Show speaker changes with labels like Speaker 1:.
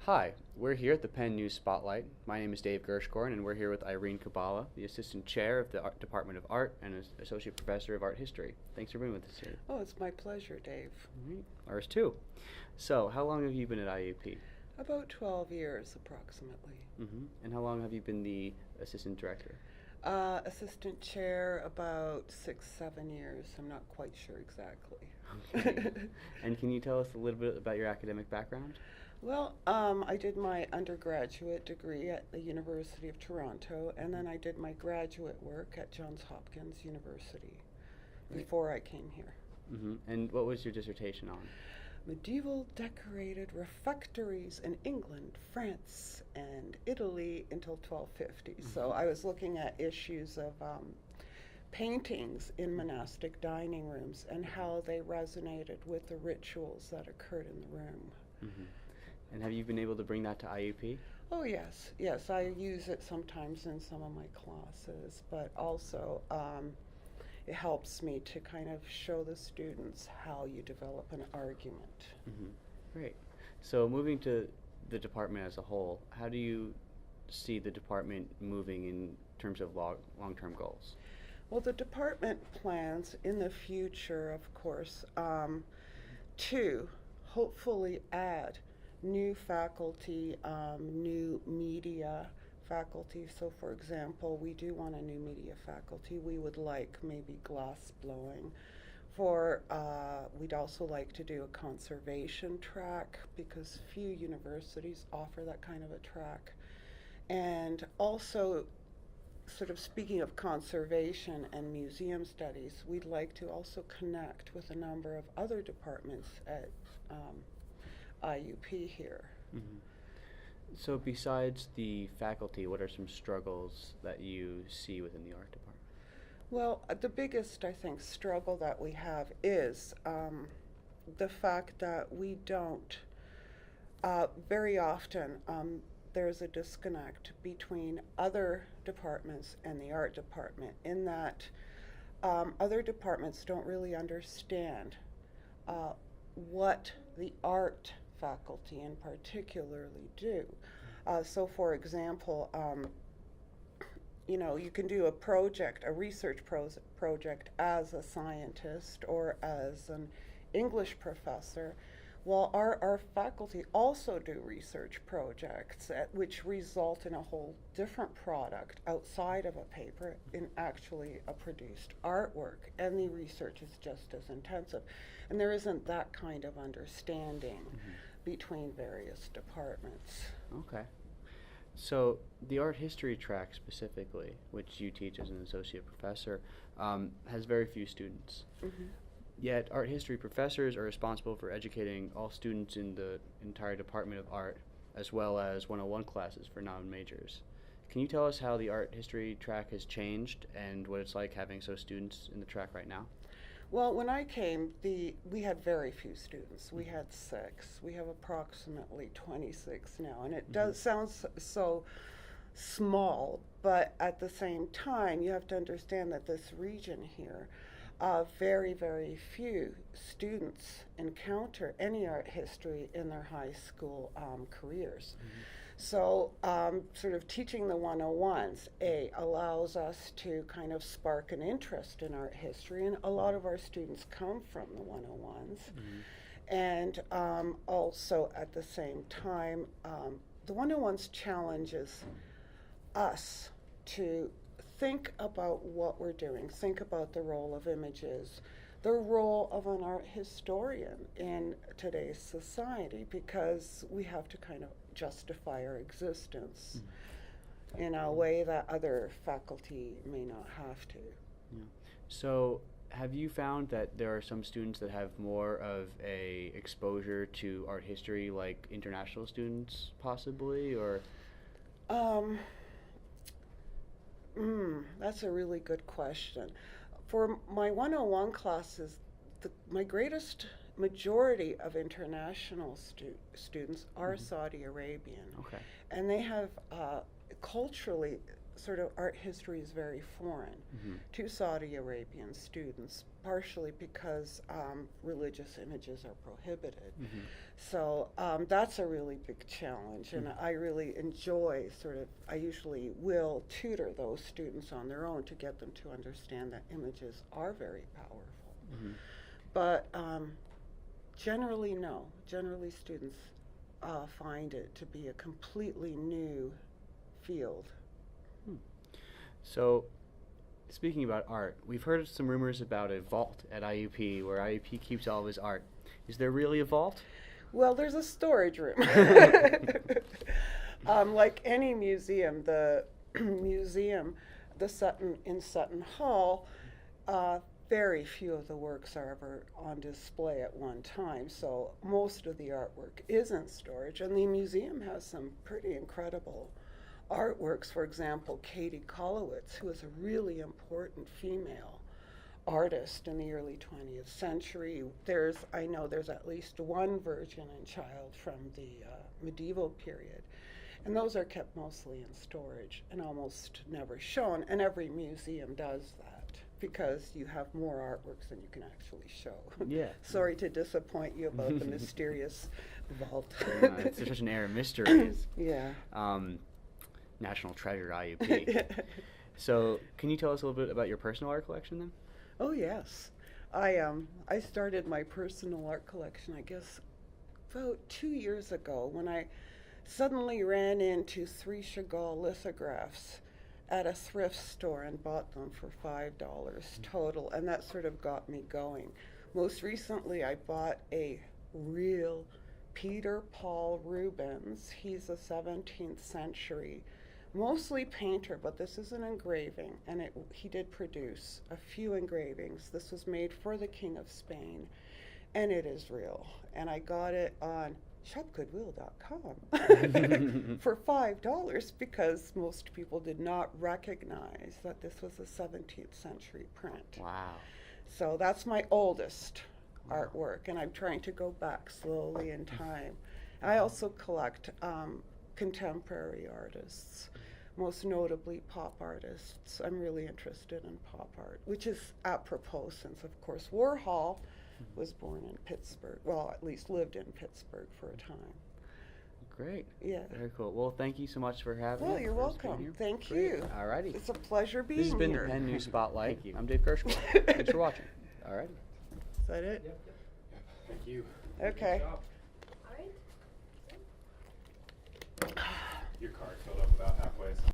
Speaker 1: Hi, we're here at the Penn News Spotlight. My name is Dave Gershkorn, and we're here with Irene Kabala, the Assistant Chair of the Department of Art and Associate Professor of Art History. Thanks for being with us here.
Speaker 2: Oh, it's my pleasure, Dave.
Speaker 1: All right. Ours too. So, how long have you been at IUP?
Speaker 2: About 12 years, approximately.
Speaker 1: And how long have you been the Assistant Director?
Speaker 2: Assistant chair, about 6, 7 years. I'm not quite sure exactly.
Speaker 1: Okay. And can you tell us a little bit about your academic background?
Speaker 2: Well, I did my undergraduate degree at the University of Toronto, and then I did my graduate work at Johns Hopkins University
Speaker 1: Right.
Speaker 2: before I came here.
Speaker 1: And what was your dissertation on?
Speaker 2: Medieval decorated refectories in England, France, and Italy until 1250. So I was looking at issues of paintings in monastic dining rooms and how they resonated with the rituals that occurred in the room.
Speaker 1: hmm And have you been able to bring that to IUP?
Speaker 2: Oh, yes, yes, I use it sometimes in some of my classes, but also it helps me to kind of show the students how you develop an argument.
Speaker 1: hmm Great. So moving to the department as a whole, how do you see the department moving in terms of long-term goals?
Speaker 2: Well, the department plans in the future, of course, to hopefully add new faculty, new media faculty. So, for example, we do want a new media faculty. We would like maybe glass blowing. We'd also like to do a conservation track because few universities offer that kind of a track. And also, sort of speaking of conservation and museum studies, we'd like to also connect with a number of other departments at IUP here.
Speaker 1: hmm So besides the faculty, what are some struggles that you see within the art department?
Speaker 2: Well, the biggest, I think, struggle that we have is the fact that we don't, very often, there's a disconnect between other departments and the art department in that other departments don't really understand what the art faculty in particularly do. So, for example, you can do a project, a research project as a scientist or as an English professor. Well, our faculty also do research projects which result in a whole different product outside of a paper in actually a produced artwork, and the research is just as intensive. And there isn't that kind of understanding between various departments.
Speaker 1: Okay. So the art history track specifically, which you teach as an associate professor, has very few students.
Speaker 2: Mm-hmm.
Speaker 1: Yet art history professors are responsible for educating all students in the entire Department of Art, as well as 101 classes for non-majors. Can you tell us how the art history track has changed and what it's like having so students in the track right now?
Speaker 2: Well, when I came, we had very few students. We had 6. We have approximately 26 now, and it does sound so small, but at the same time, you have to understand that this region here, very, very few students encounter any art history in their high school careers. So, sort of teaching the 101s, allows us to kind of spark an interest in art history, and a lot of our students come from the 101s. And also, at the same time, the 101s challenges us to think about what we're doing, think about the role of images, the role of an art historian in today's society, because we have to kind of justify our existence in a way that other faculty may not have to.
Speaker 1: Yeah. So have you found that there are some students that have more of a exposure to art history, like international students, possibly, or?
Speaker 2: That's a really good question. For my 101 classes, my greatest majority of international students are Saudi Arabian.
Speaker 1: Okay.
Speaker 2: And they have culturally sort of art history is very foreign to Saudi Arabian students, partially because religious images are prohibited. So that's a really big challenge, and I really enjoy I usually will tutor those students on their own to get them to understand that images are very powerful. But generally, no. Generally, students find it to be a completely new field.
Speaker 1: So, speaking about art, we've heard some rumors about a vault at IUP where IUP keeps all of his art. Is there really a vault?
Speaker 2: Well, there's a storage room. Like any museum, the museum, in Sutton Hall, very few of the works are ever on display at one time, so most of the artwork is in storage, and the museum has some pretty incredible artworks. For example, Katie Kolowitz, who is a really important female artist in the early 20th century. I know there's at least one Virgin and Child from the medieval period, and those are kept mostly in storage and almost never shown, and every museum does that because you have more artworks than you can actually show.
Speaker 1: Yeah.
Speaker 2: Sorry to disappoint you about the mysterious vault.
Speaker 1: It's such an air of mystery.
Speaker 2: Yeah.
Speaker 1: National treasure IUP. So, can you tell us a little bit about your personal art collection then?
Speaker 2: Oh yes, I started my personal art collection, I guess, about 2 years ago when I suddenly ran into 3 Chagall lithographs at a thrift store and bought them for $5 total, and that sort of got me going. Most recently, I bought a real Peter Paul Rubens. He's a 17th century, mostly painter, but this is an engraving, and he did produce a few engravings. This was made for the King of Spain, and it is real. And I got it on shopgoodwill.com for $5 because most people did not recognize that this was a 17th century print.
Speaker 1: Wow.
Speaker 2: So that's my oldest artwork, and I'm trying to go back slowly in time. I also collect contemporary artists, most notably pop artists. I'm really interested in pop art, which is apropos since, of course, Warhol was born in Pittsburgh, well, at least lived in Pittsburgh for a time.
Speaker 1: Great.
Speaker 2: Yeah.
Speaker 1: Very cool. Well, thank you so much for having me.
Speaker 2: Well, you're welcome. Thank you.
Speaker 1: All righty.
Speaker 2: It's a pleasure being here.
Speaker 1: This has been the Penn News Spotlight.
Speaker 3: Thank you.
Speaker 1: I'm Dave Kirschwell. Thanks for watching. All righty.
Speaker 2: Is that it?
Speaker 3: Yep. Thank you.
Speaker 2: Okay.
Speaker 3: Good job. Your card filled up about halfway. So